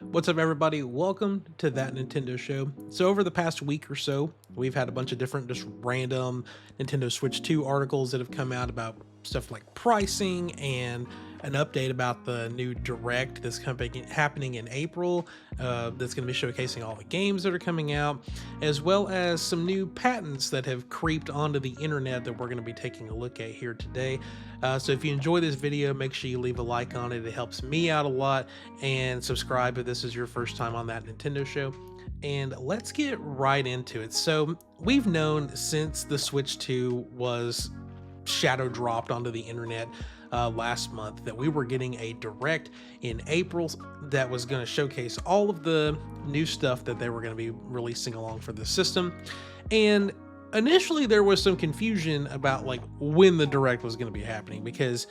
What's up, everybody? Welcome to That Nintendo Show. So over the past week or so, we've had a bunch of different just random Nintendo Switch 2 articles that have come out about stuff like pricing and an update about the new Direct that's happening in April, that's going to be showcasing all the games that are coming out, as well as some new patents that have creeped onto the internet that we're going to be taking a look at here today. So if you enjoy this video, make sure you leave a like on it. It helps me out a lot, and subscribe if this is your first time on That Nintendo Show. And let's get right into it. So we've known since the Switch 2 was shadow dropped onto the internet last month that we were getting a Direct in April that was going to showcase all of the new stuff that they were going to be releasing along for the system. And initially there was some confusion about like when the Direct was going to be happening, because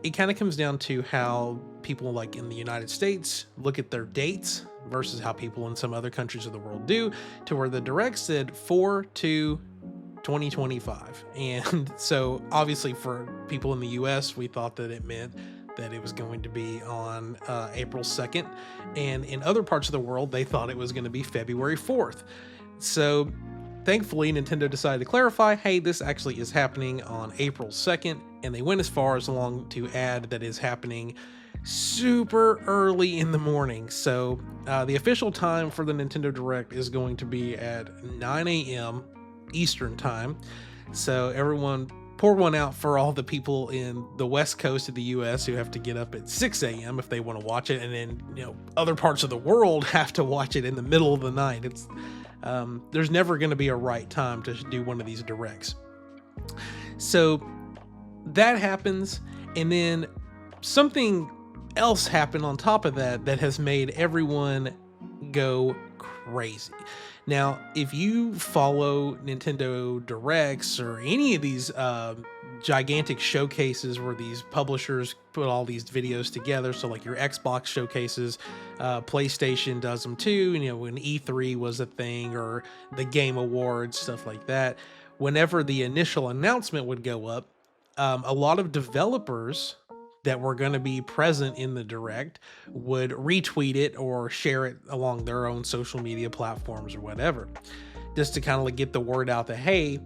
it kind of comes down to how people like in the United States look at their dates versus how people in some other countries of the world do, to where the Direct said 4/2/2025. And so obviously for people in the US, we thought that it meant that it was going to be on April 2nd. And in other parts of the world, they thought it was going to be February 4th. So thankfully, Nintendo decided to clarify, hey, this actually is happening on April 2nd. And they went as far as along to add that is happening super early in the morning. So the official time for the Nintendo Direct is going to be at 9 a.m. Eastern time. So everyone pour one out for all the people in the west coast of the US who have to get up at 6 a.m. if they want to watch it, and then other parts of the world have to watch it in the middle of the night. It's there's never going to be a right time to do one of these directs. So that happens, and then something else happened on top of that that has made everyone go crazy. Now, if you follow Nintendo Directs or any of these gigantic showcases where these publishers put all these videos together, so like your Xbox showcases, PlayStation does them too, when E3 was a thing, or the Game Awards, stuff like that, whenever the initial announcement would go up, a lot of developers that were going to be present in the Direct would retweet it or share it along their own social media platforms or whatever, just to kind of like get the word out that, hey,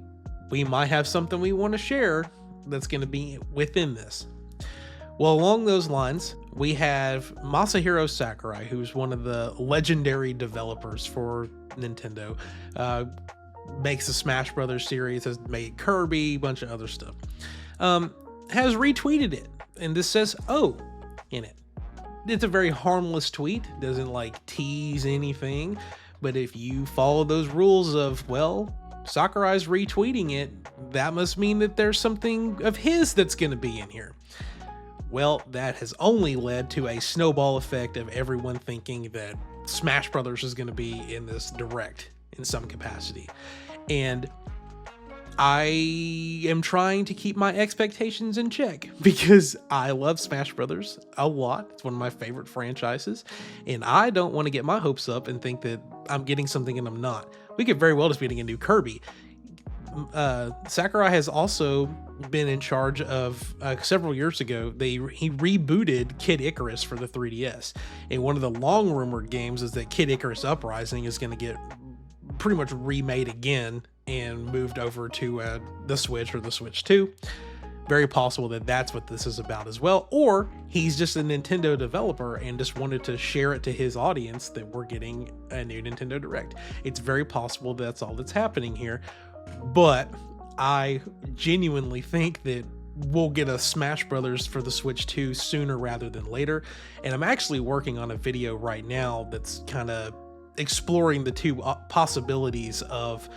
we might have something we want to share that's going to be within this. Well, along those lines, we have Masahiro Sakurai, who's one of the legendary developers for Nintendo, makes the Smash Brothers series, has made Kirby, a bunch of other stuff, has retweeted it. And this says "oh" in it. It's a very harmless tweet, doesn't like tease anything, but if you follow those rules of, well, Sakurai's retweeting it, that must mean that there's something of his that's going to be in here. Well, that has only led to a snowball effect of everyone thinking that Smash Brothers is going to be in this Direct in some capacity. And I am trying to keep my expectations in check, because I love Smash Brothers a lot. It's one of my favorite franchises, and I don't want to get my hopes up and think that I'm getting something and I'm not. We could very well just be getting a new Kirby. Sakurai has also been in charge of, several years ago, he rebooted Kid Icarus for the 3DS, and one of the long rumored games is that Kid Icarus Uprising is going to get pretty much remade again and moved over to the Switch or the Switch 2. Very possible that that's what this is about as well, or he's just a Nintendo developer and just wanted to share it to his audience that we're getting a new Nintendo Direct. It's very possible that's all that's happening here, but I genuinely think that we'll get a Smash Brothers for the Switch 2 sooner rather than later, and I'm actually working on a video right now that's kind of exploring the two possibilities of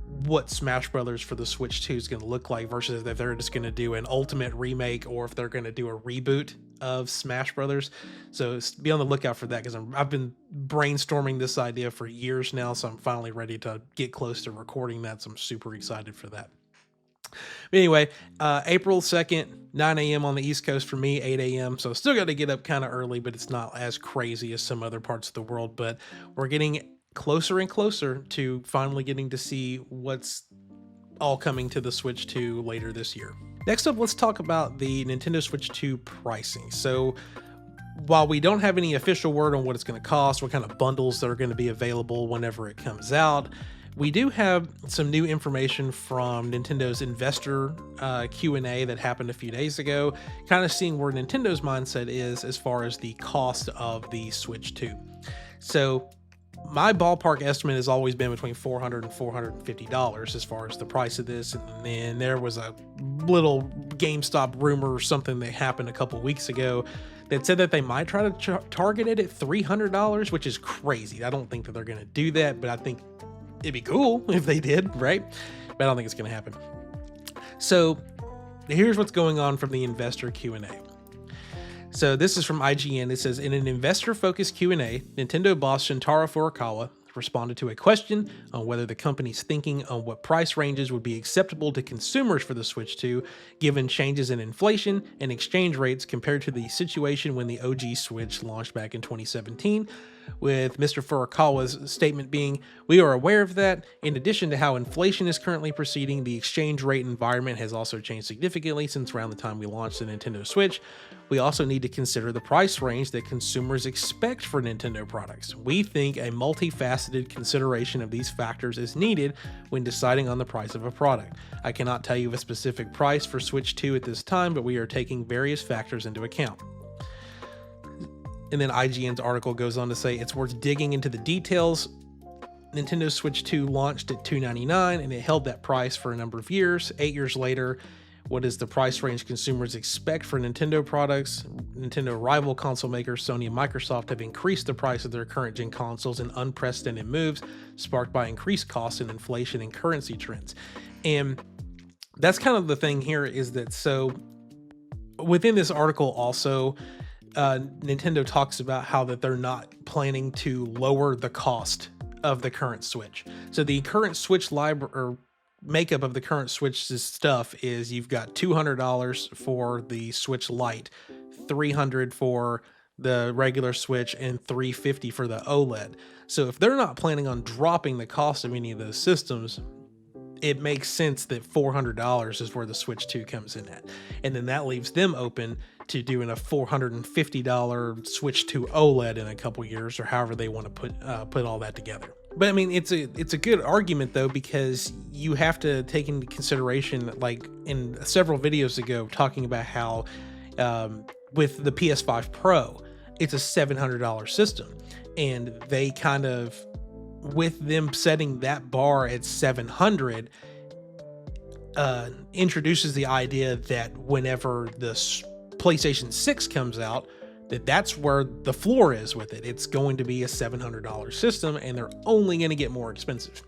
what Smash Brothers for the Switch 2 is going to look like, versus if they're just going to do an ultimate remake or if they're going to do a reboot of Smash Brothers. So be on the lookout for that, because I've been brainstorming this idea for years now, so I'm finally ready to get close to recording that, so I'm super excited for that. But anyway, April 2nd, 9 a.m. on the East Coast for me, 8 a.m. So still got to get up kind of early, but it's not as crazy as some other parts of the world. But we're getting closer and closer to finally getting to see what's all coming to the Switch 2 later this year. Next up, let's talk about the Nintendo Switch 2 pricing. So while we don't have any official word on what it's going to cost, what kind of bundles that are going to be available whenever it comes out, we do have some new information from Nintendo's investor Q&A that happened a few days ago, kind of seeing where Nintendo's mindset is as far as the cost of the Switch 2. So my ballpark estimate has always been between $400 and $450 as far as the price of this. And then there was a little GameStop rumor or something that happened a couple weeks ago that said that they might try to target it at $300, which is crazy. I don't think that they're going to do that, but I think it'd be cool if they did, right? But I don't think it's going to happen. So here's what's going on from the investor Q&A. So this is from IGN. It says, in an investor-focused Q&A, Nintendo boss Shintaro Furukawa responded to a question on whether the company's thinking on what price ranges would be acceptable to consumers for the Switch 2, given changes in inflation and exchange rates compared to the situation when the OG Switch launched back in 2017. With Mr. Furukawa's statement being, we are aware of that. In addition to how inflation is currently proceeding, the exchange rate environment has also changed significantly since around the time we launched the Nintendo Switch. We also need to consider the price range that consumers expect for Nintendo products. We think a multifaceted consideration of these factors is needed when deciding on the price of a product. I cannot tell you a specific price for Switch 2 at this time, but we are taking various factors into account. And then IGN's article goes on to say it's worth digging into the details. Nintendo Switch 2 launched at $299 and it held that price for a number of years. 8 years later, what is the price range consumers expect for Nintendo products? Nintendo rival console makers Sony and Microsoft have increased the price of their current gen consoles in unprecedented moves, sparked by increased costs and inflation and currency trends. And that's kind of the thing here, is that so within this article also, Nintendo talks about how that they're not planning to lower the cost of the current Switch. So the current Switch library or makeup of the current Switch's stuff is you've got $200 for the Switch Lite, $300 for the regular Switch, and $350 for the OLED. So if they're not planning on dropping the cost of any of those systems, it makes sense that $400 is where the Switch 2 comes in at. And then that leaves them open to doing a $450 Switch 2 OLED in a couple years, or however they want to put all that together. But I mean, it's a good argument though, because you have to take into consideration, like in several videos ago, talking about how with the PS5 Pro, it's a $700 system, and they kind of, with them setting that bar at 700, introduces the idea that whenever the PlayStation 6 comes out, that's where the floor is with it. It's going to be a $700 system, and they're only going to get more expensive.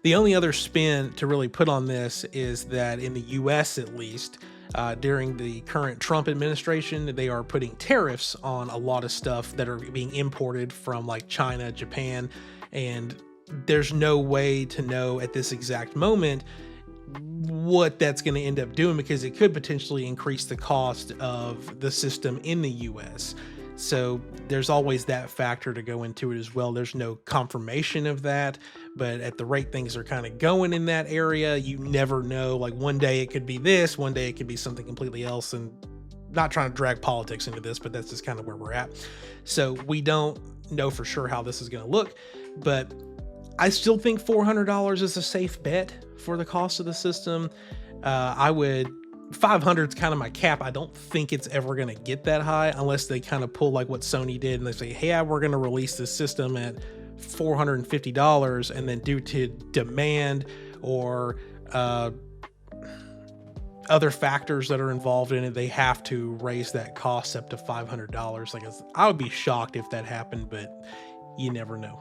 The only other spin to really put on this is that in the US, at least, during the current Trump administration, they are putting tariffs on a lot of stuff that are being imported from like China, Japan, and there's no way to know at this exact moment what that's going to end up doing, because it could potentially increase the cost of the system in the US. So there's always that factor to go into it as well. There's no confirmation of that, but at the rate things are kind of going in that area, you never know. Like one day it could be this, one day it could be something completely else, and not trying to drag politics into this, but that's just kind of where we're at. So we don't know for sure how this is going to look, but I still think $400 is a safe bet for the cost of the system. 500 is kind of my cap. I don't think it's ever going to get that high unless they kind of pull like what Sony did and they say, hey, we're going to release this system at $450, and then due to demand or other factors that are involved in it, they have to raise that cost up to $500. Like, I would be shocked if that happened, but you never know.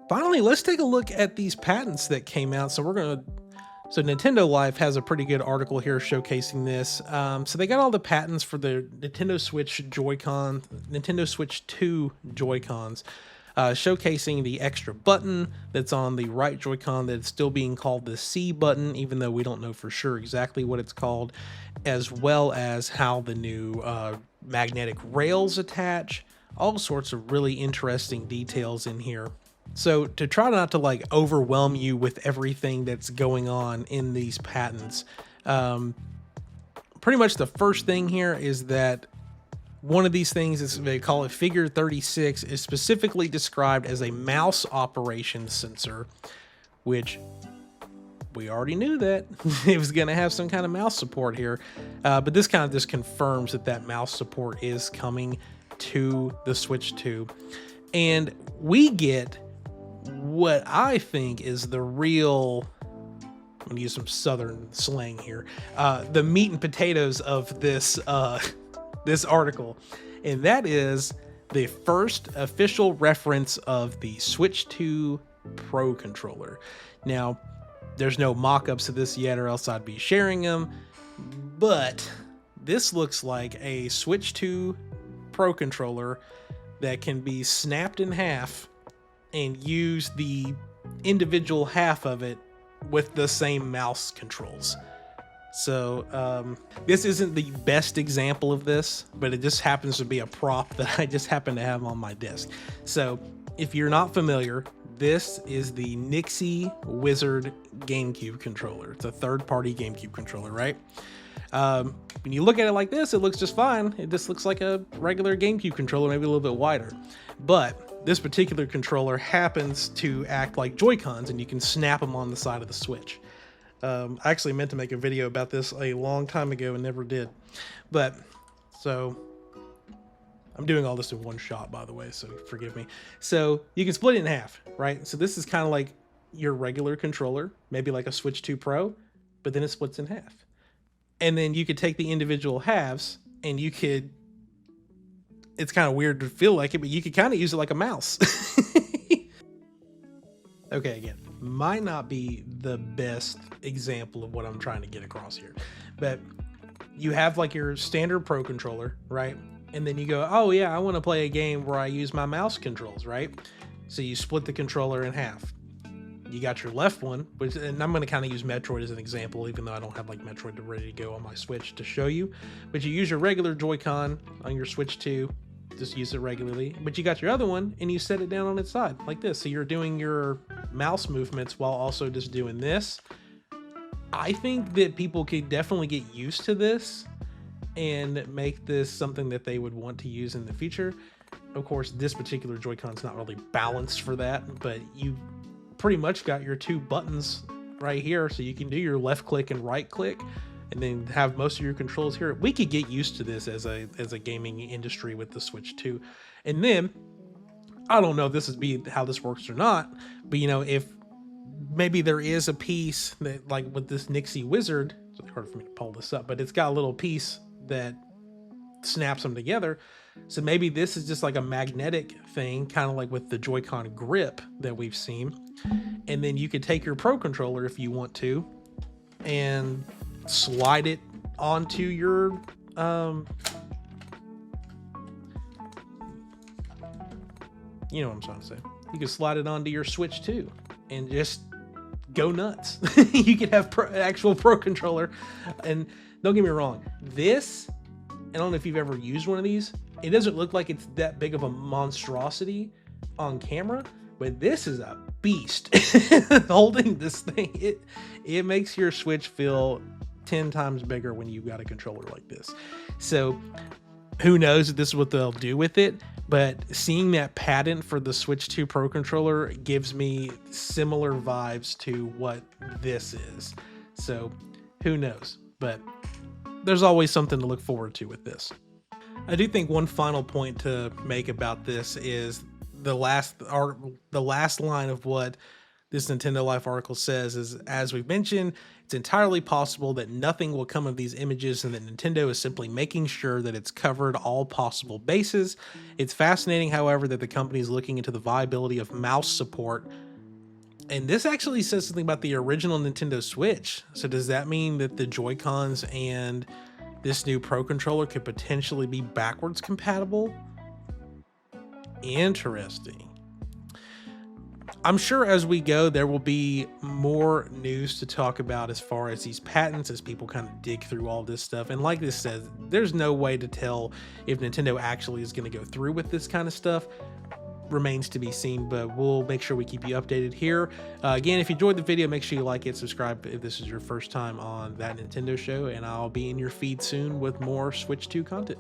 Finally, let's take a look at these patents that came out. So Nintendo Life has a pretty good article here showcasing this. So they got all the patents for the Nintendo Switch Joy-Con, Nintendo Switch 2 Joy-Cons, showcasing the extra button that's on the right Joy-Con that's still being called the C button, even though we don't know for sure exactly what it's called, as well as how the new magnetic rails attach. All sorts of really interesting details in here. So to try not to like overwhelm you with everything that's going on in these patents, pretty much the first thing here is that One of these things is, they call it figure 36, is specifically described as a mouse operation sensor, which we already knew that it was going to have some kind of mouse support here. But this kind of just confirms that that mouse support is coming to the Switch 2. And we get what I think is the real, I'm going to use some Southern slang here, the meat and potatoes of this, this article. And that is the first official reference of the Switch 2 Pro controller. Now, there's no mock-ups of this yet, or else I'd be sharing them, but this looks like a Switch 2 Pro controller that can be snapped in half and use the individual half of it with the same mouse controls. So this isn't the best example of this, but it just happens to be a prop that I just happen to have on my desk. So if you're not familiar, this is the Nixie Wizard GameCube controller. It's a third-party GameCube controller, right? When you look at it like this, it looks just fine. It just looks like a regular GameCube controller, maybe a little bit wider. But this particular controller happens to act like Joy-Cons, and you can snap them on the side of the Switch. I actually meant to make a video about this a long time ago and never did. But, so, I'm doing all this in one shot, by the way, so forgive me. So you can split it in half, right? So this is kind of like your regular controller, maybe like a Switch 2 Pro, but then it splits in half. And then you could take the individual halves and you could, it's kind of weird to feel like it, but you could kind of use it like a mouse. Okay, again, might not be the best example of what I'm trying to get across here, but you have like your standard Pro controller, right? And then you go, oh yeah, I want to play a game where I use my mouse controls, right? So you split the controller in half. You got your left one, which, and I'm going to kind of use Metroid as an example, even though I don't have like Metroid ready to go on my Switch to show you. But you use your regular Joy-Con on your Switch 2, just use it regularly. But you got your other one and you set it down on its side like this. So you're doing your mouse movements while also just doing this. I think that people could definitely get used to this and make this something that they would want to use in the future. Of course, this particular Joy-Con's not really balanced for that, but you pretty much got your two buttons right here, so you can do your left click and right click and then have most of your controls here. We could get used to this as a gaming industry with the Switch 2. And then I don't know if this is how this works or not, but you know, if maybe there is a piece that, like with this Nixie Wizard, it's really hard for me to pull this up, but it's got a little piece that snaps them together. So maybe this is just like a magnetic thing, kind of like with the Joy-Con grip that we've seen. And then you could take your Pro controller if you want to and slide it onto your you know what I'm trying to say. You can slide it onto your Switch 2 and just go nuts. You could have actual Pro controller. And don't get me wrong, this, I don't know if you've ever used one of these, it doesn't look like it's that big of a monstrosity on camera, but this is a beast. Holding this thing, it makes your Switch feel 10 times bigger when you've got a controller like this. So who knows if this is what they'll do with it, but seeing that patent for the Switch 2 Pro controller gives me similar vibes to what this is. So who knows, but there's always something to look forward to with this. I do think one final point to make about this is the last line of what this Nintendo Life article says is, as we've mentioned, it's entirely possible that nothing will come of these images and that Nintendo is simply making sure that it's covered all possible bases. It's fascinating, however, that the company is looking into the viability of mouse support. And this actually says something about the original Nintendo Switch. So does that mean that the Joy-Cons and this new Pro controller could potentially be backwards compatible? Interesting. I'm sure as we go, there will be more news to talk about as far as these patents, as people kind of dig through all this stuff. And like this says, there's no way to tell if Nintendo actually is going to go through with this kind of stuff. Remains to be seen, but we'll make sure we keep you updated here. Again, if you enjoyed the video, make sure you like it, subscribe if this is your first time on That Nintendo Show, and I'll be in your feed soon with more Switch 2 content.